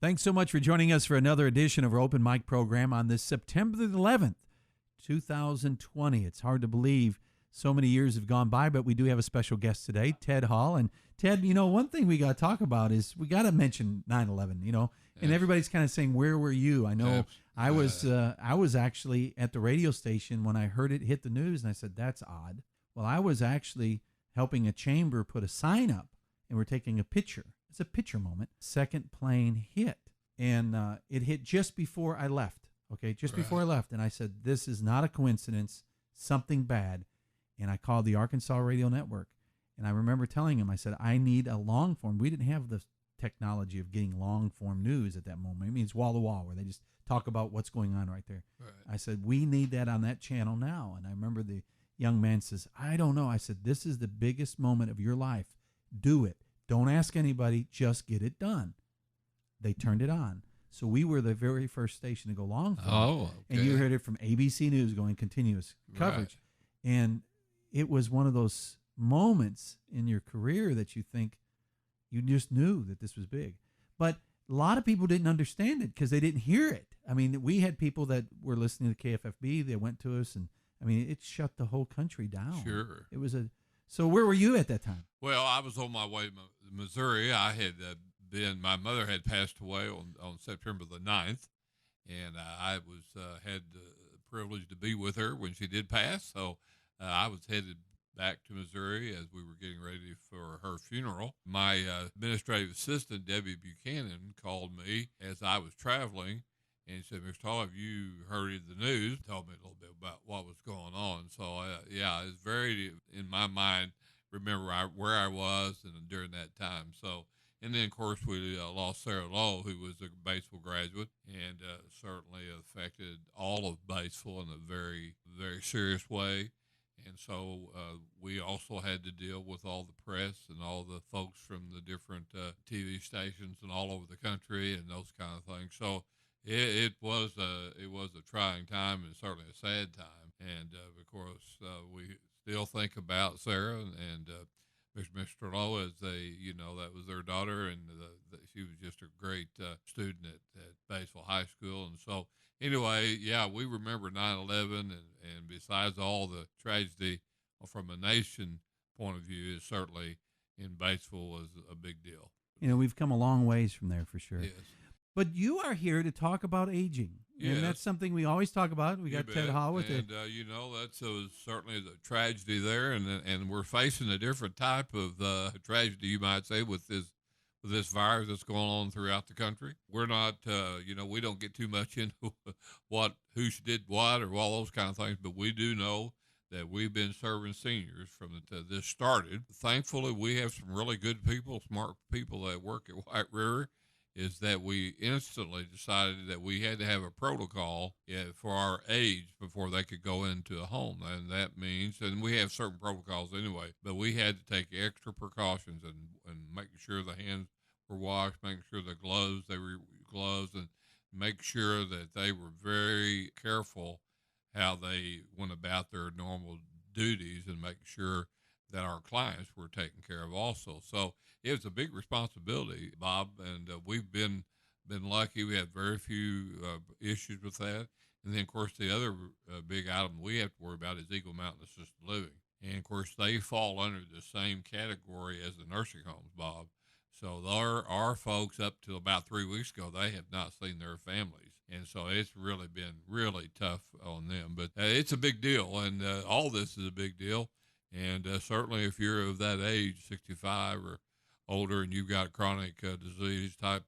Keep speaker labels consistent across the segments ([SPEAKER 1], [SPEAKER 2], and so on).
[SPEAKER 1] Thanks so much for joining us for another edition of our Open Mic program on this September the 11th, 2020. It's hard to believe so many years have gone by, but we do have a special guest today, Ted Hall. And Ted, one thing we got to talk about is we got to mention 9/11, and everybody's kind of saying, where were you? I know I was actually at the radio station when I heard it hit the news, and I said, that's odd. Well, I was actually helping a chamber put a sign up, and we're taking a picture. It's a picture moment. Second plane hit, and it hit just before I left, before I left. And I said, this is not a coincidence, something bad. And I called the Arkansas Radio Network, and I remember telling him, I said, I need a long form. We didn't have the technology of getting long form news at that moment. I mean, it's wall to wall where they just talk about what's going on right there. Right. I said, we need that on that channel now. And I remember the young man says, I don't know. I said, this is the biggest moment of your life. Do it. Don't ask anybody. Just get it done. They turned it on. So we were the very first station to go long form.
[SPEAKER 2] Oh, okay.
[SPEAKER 1] And you heard it from ABC News going continuous coverage. Right. And it was one of those moments in your career that you think you just knew that this was big. But a lot of people didn't understand it because they didn't hear it. I mean, we had people that were listening to KFFB. They went to us, and I mean, it shut the whole country down.
[SPEAKER 2] Sure.
[SPEAKER 1] It was So where were you at that time?
[SPEAKER 2] Well, I was on my way to Missouri. I had my mother had passed away on September the 9th, and I had the privilege to be with her when she did pass. So I was headed back to Missouri as we were getting ready for her funeral. My administrative assistant, Debbie Buchanan, called me as I was traveling, and he said, Mr. Hall, have you heard the news? Told me a little bit about what was going on. So, it's very, in my mind, remember where I was and during that time. So, and then, of course, we lost Sarah Lowe, who was a Batesville graduate, and certainly affected all of Batesville in a very, very serious way. And so we also had to deal with all the press and all the folks from the different TV stations and all over the country and those kind of things. So it was a trying time and certainly a sad time. And of course, we still think about Sarah and Mr. Lowe as that was their daughter, and she was just a great student at Batesville High School. And so anyway, we remember 9/11, and besides all the tragedy from a nation point of view, is certainly in Batesville was a big deal.
[SPEAKER 1] We've come a long ways from there for sure.
[SPEAKER 2] Yes.
[SPEAKER 1] But you are here to talk about aging. Yes. And that's something we always talk about. We got Ted Hall with it.
[SPEAKER 2] And, that's certainly the tragedy there. And we're facing a different type of tragedy, you might say, with this virus that's going on throughout the country. We're not, we don't get too much into who did what or all those kind of things, but we do know that we've been serving seniors from this started. Thankfully, we have some really good people, smart people that work at White River, is that we instantly decided that we had to have a protocol for our age before they could go into a home. And that means, and we have certain protocols anyway, but we had to take extra precautions and making sure the hands were washed, making sure the gloves, they were gloves, and make sure that they were very careful how they went about their normal duties and making sure that our clients were taken care of also. So it was a big responsibility, Bob, and we've been lucky. We had very few issues with that. And then, of course, the other big item we have to worry about is Eagle Mountain Assisted Living. And, of course, they fall under the same category as the nursing homes, Bob. So our folks, up to about 3 weeks ago, they have not seen their families. And so it's really been really tough on them. But it's a big deal, and all this is a big deal. And certainly if you're of that age, 65 or older, and you've got chronic disease type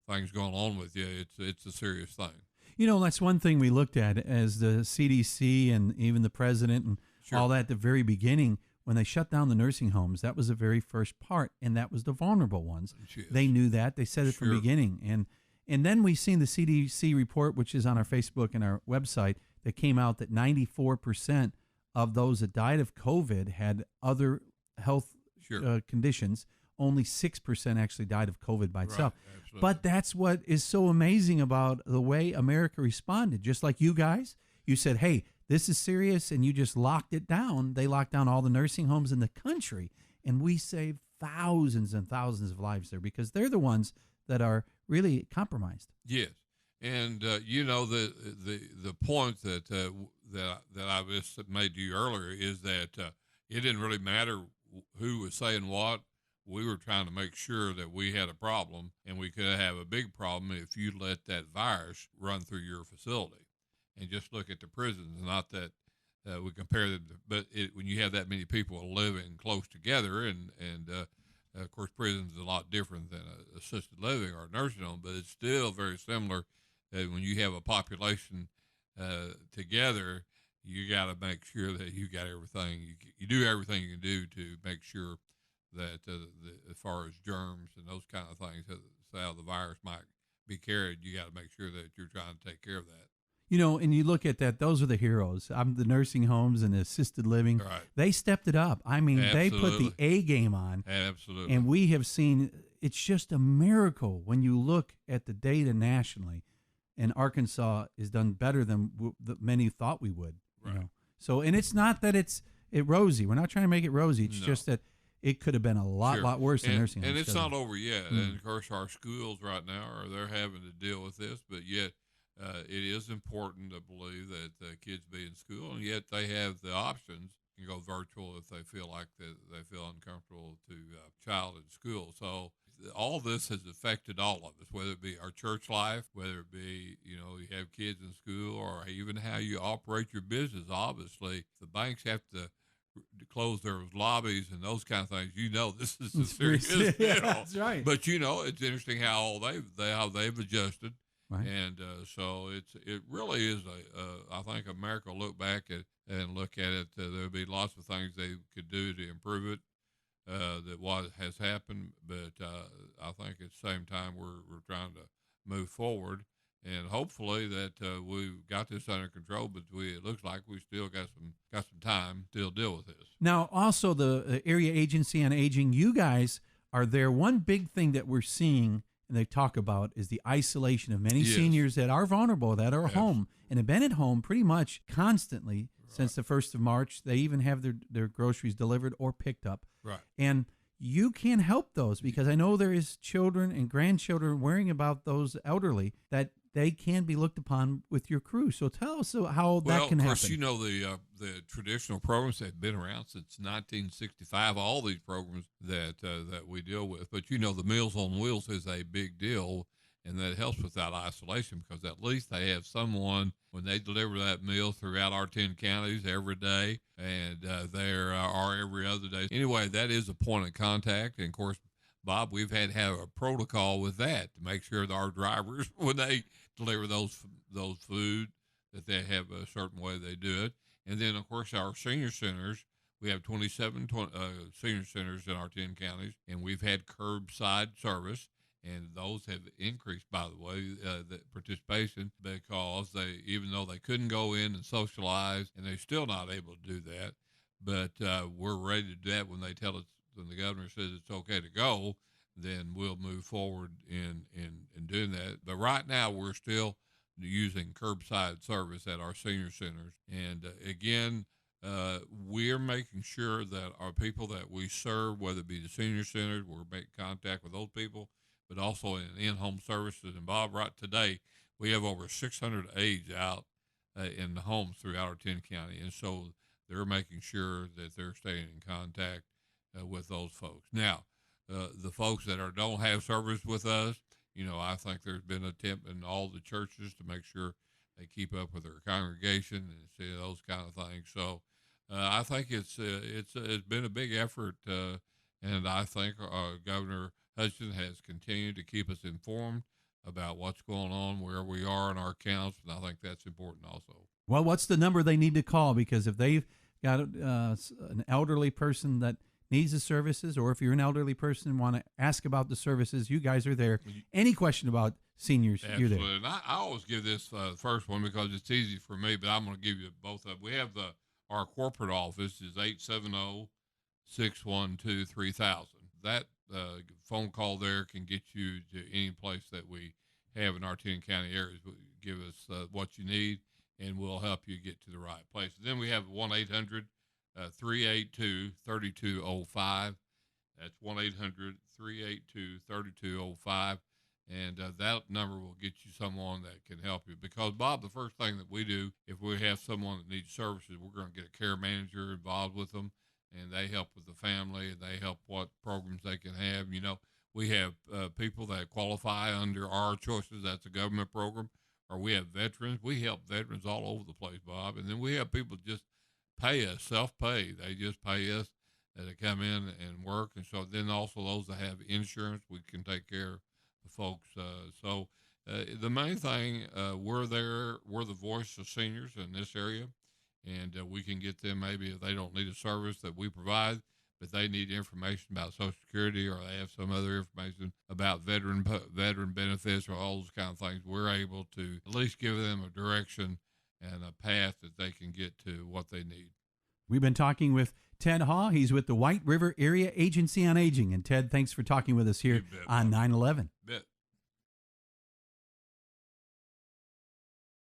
[SPEAKER 2] things going on with you, it's a serious thing.
[SPEAKER 1] That's one thing we looked at as the CDC and even the president and all that at the very beginning. When they shut down the nursing homes, that was the very first part, and that was the vulnerable ones.
[SPEAKER 2] Yes.
[SPEAKER 1] They knew that. They said it from the beginning. And then we've seen the CDC report, which is on our Facebook and our website, that came out that 94% of those that died of COVID had other health conditions. Only 6% actually died of COVID by itself.
[SPEAKER 2] Absolutely.
[SPEAKER 1] But that's what is so amazing about the way America responded. Just like you guys, you said, hey, this is serious, and you just locked it down. They locked down all the nursing homes in the country, and we saved thousands and thousands of lives there because they're the ones that are really compromised.
[SPEAKER 2] Yes, and the point that I just made to you earlier is that it didn't really matter who was saying what. We were trying to make sure that we had a problem, and we could have a big problem if you let that virus run through your facility. And just look at the prisons. Not that we compare them, but when you have that many people living close together, and of course, prisons is a lot different than assisted living or a nursing home, but it's still very similar. When you have a population together, you got to make sure that you got everything. You do everything you can do to make sure that as far as germs and those kind of things, how the virus might be carried, you got to make sure that you're trying to take care of that.
[SPEAKER 1] You know, and you look at that, those are the heroes. The nursing homes and the assisted living.
[SPEAKER 2] Right.
[SPEAKER 1] They stepped it up. I mean,
[SPEAKER 2] Absolutely.
[SPEAKER 1] they put the A game on.
[SPEAKER 2] Absolutely.
[SPEAKER 1] And we have seen, it's just a miracle when you look at the data nationally, and Arkansas is done better than many thought we would.
[SPEAKER 2] Right.
[SPEAKER 1] You know? So, and it's not that it's rosy. We're not trying to make it rosy. It's just that it could have been a lot worse than nursing homes.
[SPEAKER 2] And it's not over yet. And, of course, our schools right now, they're having to deal with this, but yet it is important to believe that the kids be in school, and yet they have the options. You can go virtual if they feel like they feel uncomfortable to child in school. So all this has affected all of us, whether it be our church life, whether it be, you have kids in school, or even how you operate your business. Obviously, the banks have to close their lobbies and those kind of things. This is a serious deal.
[SPEAKER 1] Yeah, that's right.
[SPEAKER 2] But it's interesting how they've adjusted.
[SPEAKER 1] Right.
[SPEAKER 2] And so it really is I think America will look back and look at it. There'll be lots of things they could do to improve it. That what has happened, but I think at the same time we're trying to move forward, and hopefully that we've got this under control. But it looks like we still got some time to deal with this.
[SPEAKER 1] Now, also the Area Agency on Aging, you guys are there. One big thing that we're seeing and they talk about is the isolation of many seniors that are vulnerable, that are home and have been at home pretty much constantly since the 1st of March. They even have their groceries delivered or picked up.
[SPEAKER 2] Right.
[SPEAKER 1] And you can help those, because I know there is children and grandchildren worrying about those elderly that they can be looked upon with your crew. So tell us how that can happen.
[SPEAKER 2] Well, of course, the traditional programs have been around since 1965, all these programs that we deal with. But, the Meals on Wheels is a big deal, and that helps with that isolation, because at least they have someone when they deliver that meal throughout our 10 counties every day, and there are every other day. Anyway, that is a point of contact. And, of course, Bob, we've had to have a protocol with that to make sure that our drivers, when they deliver those food, that they have a certain way they do it. And then, of course, our senior centers, we have 27 senior centers in our 10 counties, and we've had curbside service. And those have increased, by the way, the participation, because even though they couldn't go in and socialize, and they're still not able to do that, but we're ready to do that when they tell us, when the governor says it's okay to go, then we'll move forward in doing that. But right now, we're still using curbside service at our senior centers. And again, we're making sure that our people that we serve, whether it be the senior centers, we're making contact with those people, but also in-home services. And Bob, right today, we have over 600 aides out in the homes throughout our 10 county. And so they're making sure that they're staying in contact with those folks. Now, the folks that don't have service with us, I think there's been an attempt in all the churches to make sure they keep up with their congregation and see those kind of things. So I think it's been a big effort, and I think Governor Hudson has continued to keep us informed about what's going on, where we are in our counts, and I think that's important also.
[SPEAKER 1] Well, what's the number they need to call? Because if they've got an elderly person that needs the services, or if you're an elderly person and want to ask about the services, you guys are there. Any question about seniors,
[SPEAKER 2] Absolutely.
[SPEAKER 1] You're there.
[SPEAKER 2] And I always give this first one because it's easy for me, but I'm going to give you both of them. We have our corporate office is 870-612-3000. That phone call there can get you to any place that we have in our 10 county areas. Give us what you need, and we'll help you get to the right place. And then we have 1-800-382-3205. That's 1-800-382-3205. and that number will get you someone that can help you. Because, Bob, the first thing that we do, if we have someone that needs services, we're going to get a care manager involved with them, and they help with the family, and they help what programs they can have. You know, we have people that qualify under Our Choices. That's a government program. Or we have veterans. We help veterans all over the place, Bob. And then we have people just pay us, self-pay. They just pay us to come in and work. And so then also those that have insurance, we can take care of the folks. The main thing, we're there. We're the voice of seniors in this area. And we can get them, maybe if they don't need a service that we provide, but they need information about Social Security, or they have some other information about veteran benefits, or all those kind of things. We're able to at least give them a direction and a path that they can get to what they need.
[SPEAKER 1] We've been talking with Ted Hall. He's with the White River Area Agency on Aging. And Ted, thanks for talking with us here on 9/11.
[SPEAKER 2] Bet.